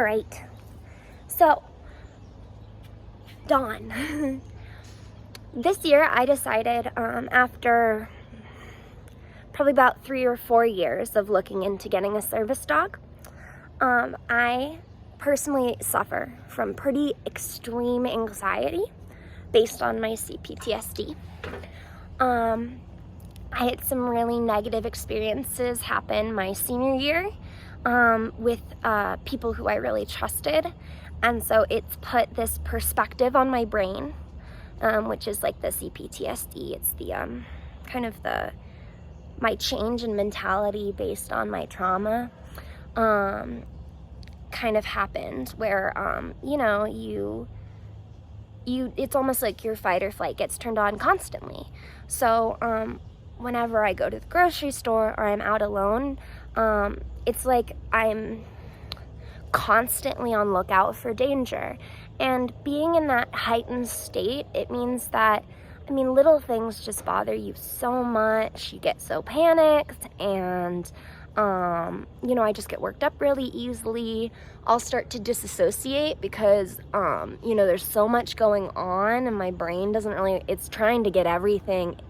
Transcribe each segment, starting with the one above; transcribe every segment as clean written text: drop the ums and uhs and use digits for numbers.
All right. So, Dawn. This year I decided, after probably about 3 or 4 years of looking into getting a service dog, I personally suffer from pretty extreme anxiety based on my CPTSD. I had some really negative experiences happen my senior year with people who I really trusted, and so it's put this perspective on my brain, which is like the CPTSD. It's the kind of my change in mentality based on my trauma kind of happened where it's almost like your fight or flight gets turned on constantly. So whenever I go to the grocery store or I'm out alone, it's like I'm constantly on lookout for danger. And being in that heightened state, it means that, little things just bother you so much. You get so panicked, and I just get worked up really easily. I'll start to disassociate because there's so much going on, and my brain it's trying to get everything,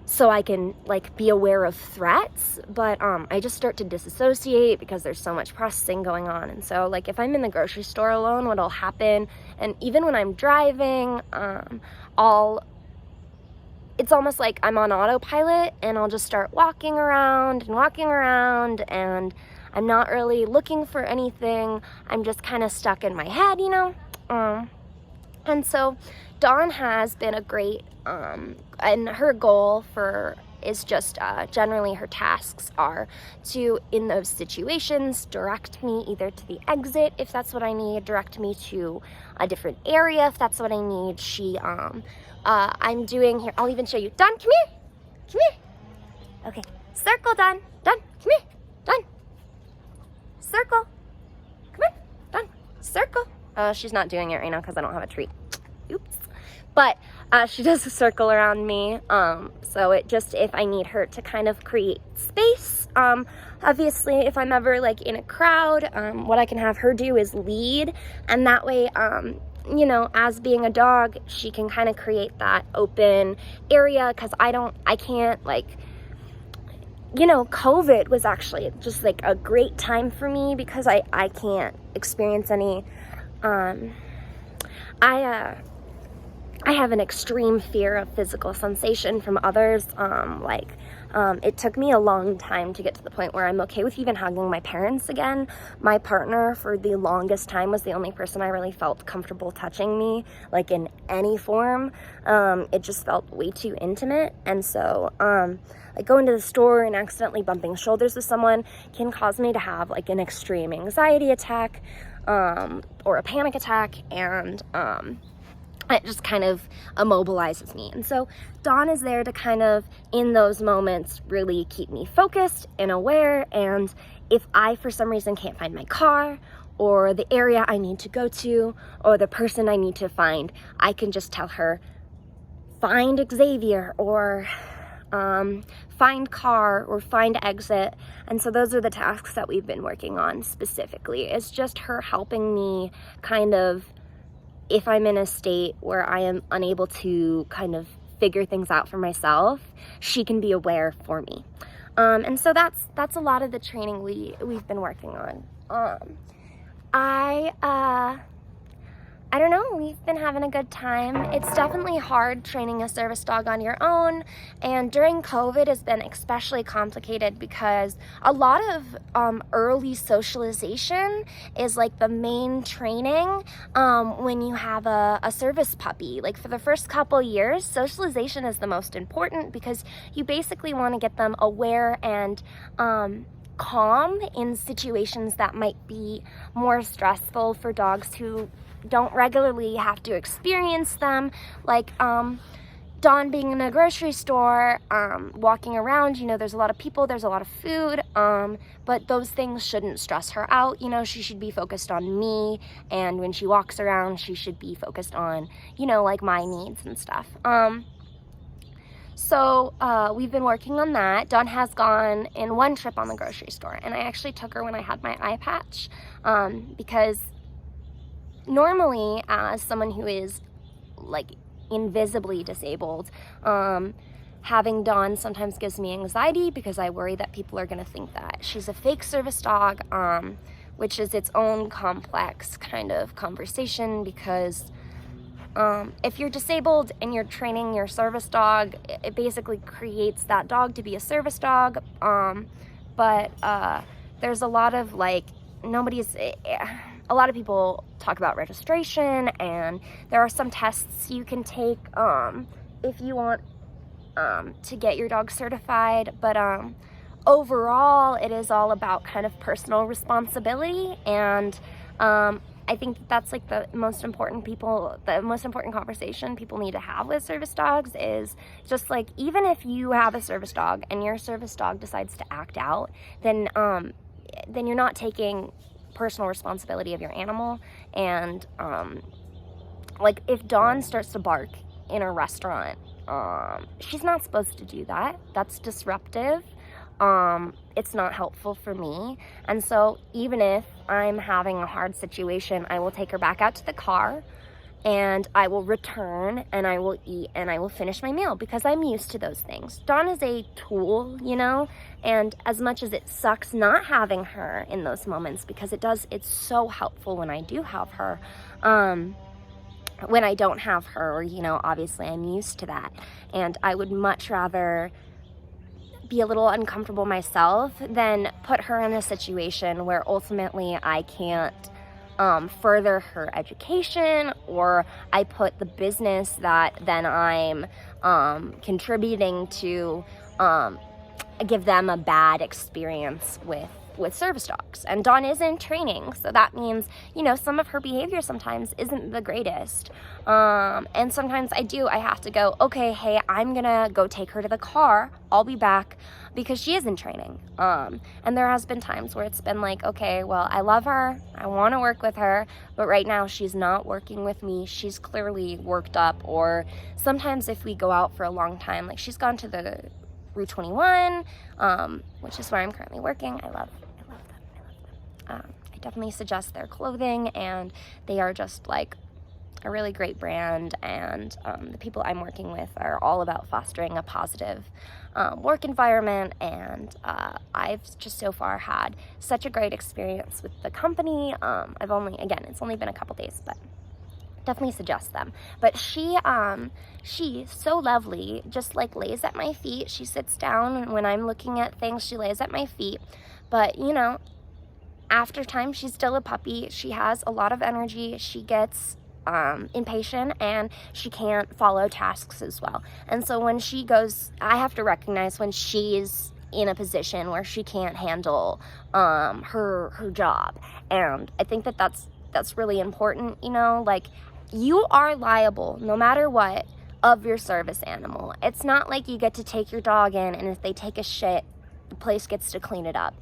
so I can be aware of threats, but I just start to disassociate because there's so much processing going on. And so if I'm in the grocery store alone, what'll happen, and even when I'm driving, it's almost like I'm on autopilot, and I'll just start walking around, and I'm not really looking for anything. I'm just kind of stuck in my head, And so Dawn has been a great, and her goal is just generally her tasks are to, in those situations, direct me either to the exit if that's what I need, direct me to a different area if that's what I need. I'm doing here, I'll even show you. Dawn, come here. Okay, circle, Dawn. Dawn, come here. Dawn, circle. Come on, Dawn, circle. She's not doing it right now because I don't have a treat. Oops. But she does a circle around me, so if I need her to kind of create space. Obviously, if I'm ever in a crowd, what I can have her do is lead, and that way, as being a dog, she can kind of create that open area, because I can't, COVID was actually just a great time for me because I can't experience any, I have an extreme fear of physical sensation from others. It took me a long time to get to the point where I'm okay with even hugging my parents again. My partner, for the longest time, was the only person I really felt comfortable touching me, in any form. It just felt way too intimate. And so, going to the store and accidentally bumping shoulders with someone can cause me to have, an extreme anxiety attack, or a panic attack, and, it just kind of immobilizes me. And so Dawn is there to kind of, in those moments, really keep me focused and aware. And if I, for some reason, can't find my car, or the area I need to go to, or the person I need to find, I can just tell her, find Xavier, or find car, or find exit. And so those are the tasks that we've been working on specifically. It's just her helping me kind of, if I'm in a state where I am unable to kind of figure things out for myself, she can be aware for me. And so that's a lot of the training we've been working on. I don't know, we've been having a good time. It's definitely hard training a service dog on your own, and during COVID has been especially complicated because a lot of early socialization is the main training when you have a service puppy. For the first couple years, socialization is the most important because you basically want to get them aware and calm in situations that might be more stressful for dogs who don't regularly have to experience them, Dawn being in a grocery store, walking around, there's a lot of people, there's a lot of food, but those things shouldn't stress her out. She should be focused on me, and when she walks around, she should be focused on, my needs and stuff. So we've been working on that. Dawn has gone in one trip on the grocery store, and I actually took her when I had my eye patch. Because normally, as someone who is like invisibly disabled, having Dawn sometimes gives me anxiety because I worry that people are going to think that she's a fake service dog, which is its own complex kind of conversation, because if you're disabled and you're training your service dog, it basically creates that dog to be a service dog. But there's a lot of a lot of people talk about registration, and there are some tests you can take if you want to get your dog certified. But overall, it is all about kind of personal responsibility, and I think that's like the most important conversation people need to have with service dogs is just like, even if you have a service dog and your service dog decides to act out, then you're not taking personal responsibility of your animal. And like if Dawn starts to bark in a restaurant, she's not supposed to do that. That's disruptive. It's not helpful for me. And so even if I'm having a hard situation, I will take her back out to the car, and I will return, and I will eat, and I will finish my meal, because I'm used to those things. Dawn is a tool, and as much as it sucks not having her in those moments, because it's so helpful when I do have her, when I don't have her, obviously I'm used to that. And I would much rather be a little uncomfortable myself than put her in a situation where ultimately I can't further her education, or I put the business that then I'm contributing to give them a bad experience with service dogs. And Dawn is in training, so that means, some of her behavior sometimes isn't the greatest. And sometimes I have to go, okay, hey, I'm gonna go take her to the car. I'll be back, because she is in training. And there has been times where it's been like, okay, well, I love her, I want to work with her, but right now she's not working with me. She's clearly worked up. Or sometimes if we go out for a long time, like she's gone to the Route 21, which is where I'm currently working. I love them. I definitely suggest their clothing, and they are just like a really great brand. And the people I'm working with are all about fostering a positive work environment. And I've just so far had such a great experience with the company. It's only been a couple days, but definitely suggest them. But she's so lovely, just like lays at my feet. She sits down, and when I'm looking at things, she lays at my feet. But after time, she's still a puppy. She has a lot of energy. She gets impatient, and she can't follow tasks as well. And so when she goes, I have to recognize when she's in a position where she can't handle her job. And I think that's really important. Like, you are liable no matter what of your service animal. It's not like you get to take your dog in, and if they take a shit, the place gets to clean it up.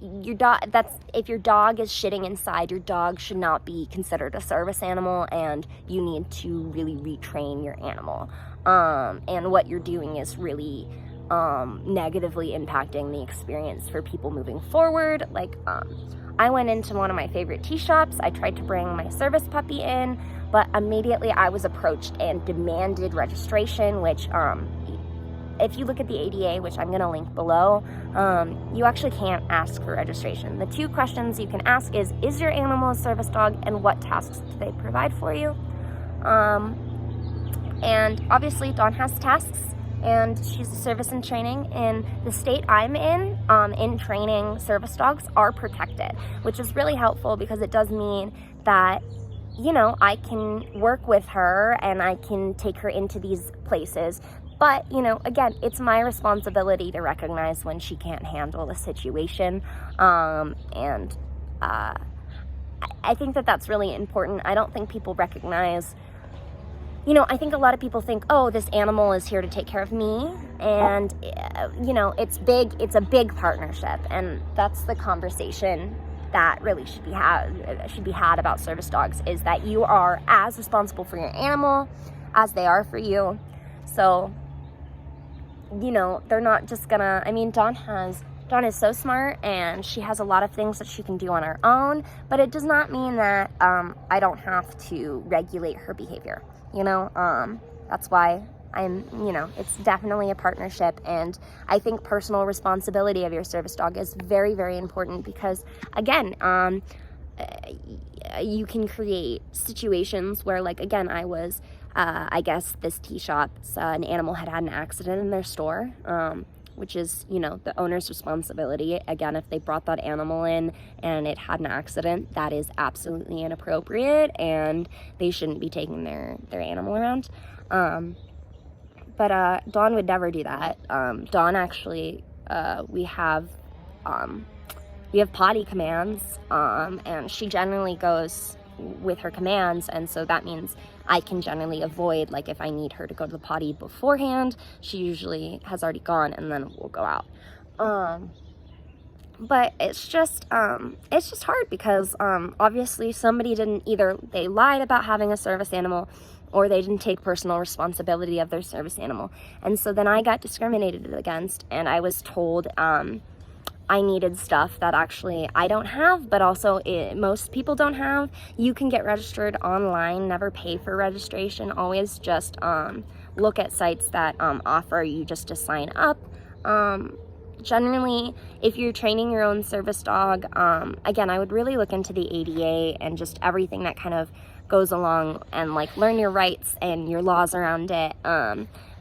If your dog is shitting inside, your dog should not be considered a service animal, and you need to really retrain your animal. And what you're doing is really negatively impacting the experience for people moving forward. Like, I went into one of my favorite tea shops. I tried to bring my service puppy in, but immediately I was approached and demanded registration, which if you look at the ADA, which I'm going to link below, you actually can't ask for registration. The two questions you can ask is your animal a service dog, and what tasks do they provide for you? And obviously Dawn has tasks, and she's a service in training. In the state I'm in training, service dogs are protected, which is really helpful, because it does mean that I can work with her and I can take her into these places. But, again, it's my responsibility to recognize when she can't handle the situation. And I think that's really important. I don't think people recognize, I think a lot of people think, oh, this animal is here to take care of me. And, it's a big partnership. And that's the conversation that really should be had about service dogs, is that you are as responsible for your animal as they are for you. So, they're not just gonna, Dawn has Dawn is so smart, and she has a lot of things that she can do on her own, but it does not mean that I don't have to regulate her behavior, you know? That's why it's definitely a partnership, and I think personal responsibility of your service dog is very, very important because, again, you can create situations where, like, again, I was, I guess this tea shop, an animal had an accident in their store, which is, the owner's responsibility. Again, if they brought that animal in and it had an accident, that is absolutely inappropriate, and they shouldn't be taking their animal around. But Dawn would never do that. Dawn actually, we have potty commands, and she generally goes with her commands, and so that means I can generally avoid, like, if I need her to go to the potty beforehand, she usually has already gone, and then we'll go out. But it's just hard because obviously somebody they lied about having a service animal, or they didn't take personal responsibility of their service animal. And so then I got discriminated against, and I was told I needed stuff that actually I don't have, but also most people don't have. You can get registered online, never pay for registration, always just look at sites that offer you just to sign up. Generally, if you're training your own service dog, again, I would really look into the ADA and just everything that kind of goes along, and like learn your rights and your laws around it.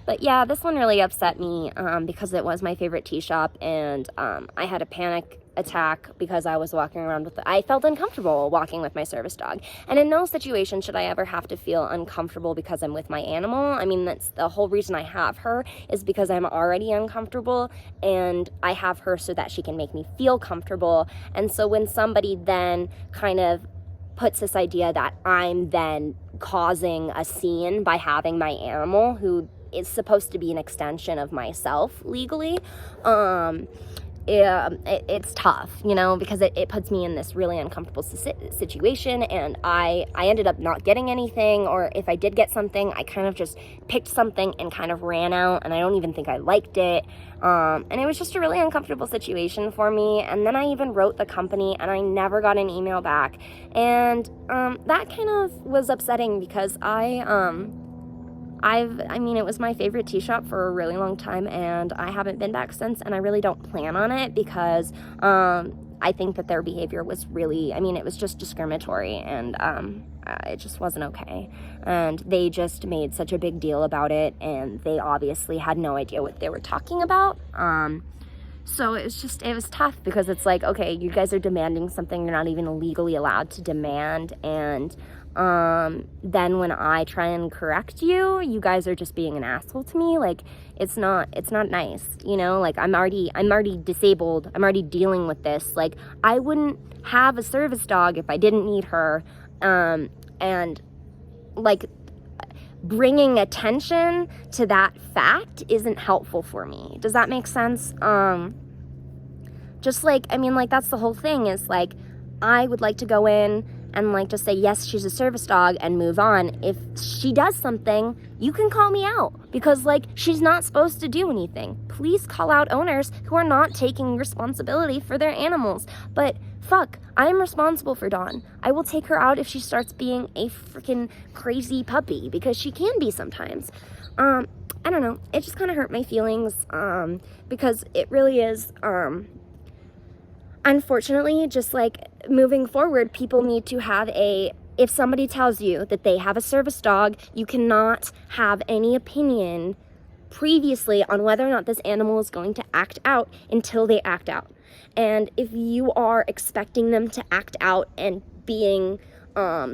But yeah, this one really upset me because it was my favorite tea shop, and I had a panic attack because I was walking around I felt uncomfortable walking with my service dog. And in no situation should I ever have to feel uncomfortable because I'm with my animal. I mean, that's the whole reason I have her, is because I'm already uncomfortable, and I have her so that she can make me feel comfortable. And so when somebody then kind of puts this idea that I'm then causing a scene by having my animal, who is supposed to be an extension of myself legally, it's tough, because it puts me in this really uncomfortable situation, and I ended up not getting anything, or if I did get something, I kind of just picked something and kind of ran out, and I don't even think I liked it, and it was just a really uncomfortable situation for me. And then I even wrote the company, and I never got an email back, and that kind of was upsetting because it was my favorite tea shop for a really long time, and I haven't been back since, and I really don't plan on it because I think that their behavior was really, it was just discriminatory, and it just wasn't okay. And they just made such a big deal about it, and they obviously had no idea what they were talking about. So it was tough because it's like, okay, you guys are demanding something you're not even legally allowed to demand, and then when I try and correct you, you guys are just being an asshole to me. Like, it's not nice, like, I'm already disabled. I'm already dealing with this. Like, I wouldn't have a service dog if I didn't need her. And like, bringing attention to that fact isn't helpful for me. Does that make sense? Just like, that's the whole thing, is like, I would like to go in and like just say, yes, she's a service dog, and move on. If she does something, you can call me out, because like, she's not supposed to do anything. Please call out owners who are not taking responsibility for their animals. But fuck, I'm responsible for Dawn. I will take her out if she starts being a freaking crazy puppy, because she can be sometimes. I don't know, it just kind of hurt my feelings, because it really is, unfortunately, just like, moving forward, people need to have if somebody tells you that they have a service dog, you cannot have any opinion previously on whether or not this animal is going to act out until they act out. And if you are expecting them to act out and being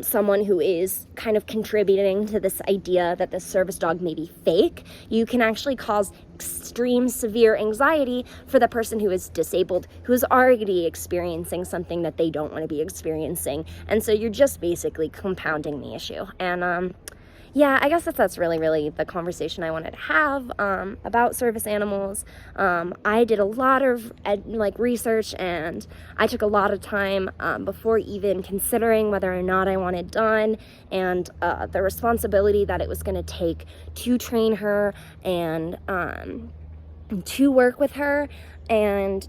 someone who is kind of contributing to this idea that the service dog may be fake, you can actually cause extreme severe anxiety for the person who is disabled, who is already experiencing something that they don't want to be experiencing. And so you're just basically compounding the issue. And yeah, I guess that's really, really the conversation I wanted to have about service animals. I did a lot of research, and I took a lot of time before even considering whether or not I wanted Dawn, and the responsibility that it was going to take to train her, and to work with her, and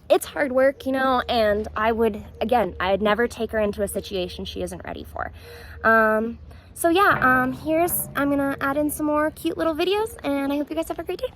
it's hard work, you know, and I'd never take her into a situation she isn't ready for. So yeah, I'm gonna add in some more cute little videos, and I hope you guys have a great day.